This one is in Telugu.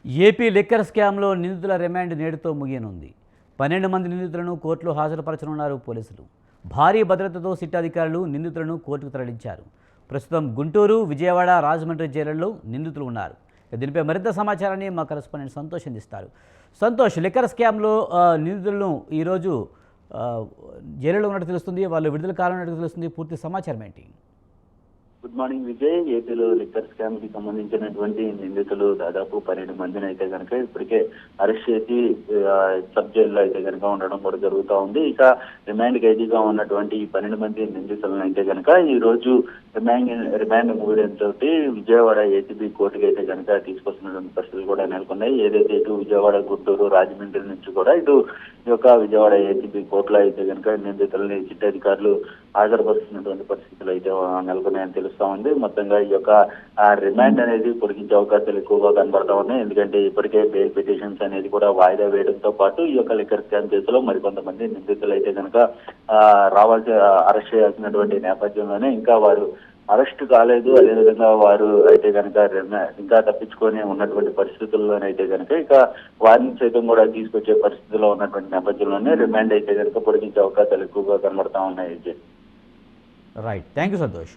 ఏపీ లిక్కర్ స్కామ్లో నిందితుల రిమాండ్ నేడుతో ముగియనుంది. 12 మంది నిందితులను కోర్టులో హాజరుపరచనున్నారు పోలీసులు. భారీ భద్రతతో సిట్ అధికారులు నిందితులను కోర్టుకు తరలించారు. ప్రస్తుతం గుంటూరు, విజయవాడ, రాజమండ్రి జైళ్లలో నిందితులు ఉన్నారు. దీనిపై మరింత సమాచారాన్ని మా కరెస్పాండెంట్ సంతోష్ అందిస్తారు. సంతోష్, లిక్కర్ స్కామ్లో నిందితులను ఈరోజు జైలులో ఉన్నట్టు తెలుస్తుంది. వాళ్ళు విడుదల కానున్నట్టు తెలుస్తుంది. పూర్తి సమాచారం ఏంటి? Good morning Vijay. ఏపీలో లిక్కర్ స్కామ్ కి సంబంధించినటువంటి నిందితులు దాదాపు 12 మందిని అయితే కనుక ఇప్పటికే అరెస్ట్ చేసి సబ్ జైల్లో అయితే కనుక ఉండడం కూడా జరుగుతూ ఉంది. ఇక రిమాండ్ ఖైదీగా ఉన్నటువంటి ఈ 12 మంది నిందితులను అయితే కనుక ఈ రోజు రిమాండ్ ముగియడంతో విజయవాడ ఏసీబీ కోర్టుకి అయితే కనుక తీసుకొస్తున్నటువంటి పరిస్థితులు కూడా నెలకొన్నాయి. ఏదైతే ఇటు విజయవాడ, గుంటూరు, రాజమండ్రి నుంచి కూడా ఇటు ఈ యొక్క విజయవాడ ఏసీబీ కోర్టులో అయితే కనుక నిందితులని సిట్ అధికారులు హాజరుపరుస్తున్నటువంటి పరిస్థితులు అయితే నెలకొన్నాయని తెలుస్తా ఉంది. మొత్తంగా ఈ యొక్క రిమాండ్ అనేది పొడిగించే అవకాశాలు ఎక్కువగా కనబడతా ఉన్నాయి. ఎందుకంటే ఇప్పటికే బెయిల్ పిటిషన్స్ అనేది కూడా వాయిదా వేయడంతో పాటు ఈ యొక్క లిక్కర్ స్కామ్ కేసులో మరికొంతమంది నిందితులు అయితే కనుక అరెస్ట్ చేయాల్సినటువంటి నేపథ్యంలోనే ఇంకా వారు అరెస్ట్ కాలేదు. అదేవిధంగా వారు అయితే కనుక ఇంకా తప్పించుకొని ఉన్నటువంటి పరిస్థితుల్లోనైతే కనుక ఇక వారిని సైతం కూడా తీసుకొచ్చే పరిస్థితుల్లో ఉన్నటువంటి నేపథ్యంలోనే రిమాండ్ అయితే కనుక పొడిగించే అవకాశాలు ఎక్కువగా కనబడతా ఉన్నాయి. Right, thank you Santosh.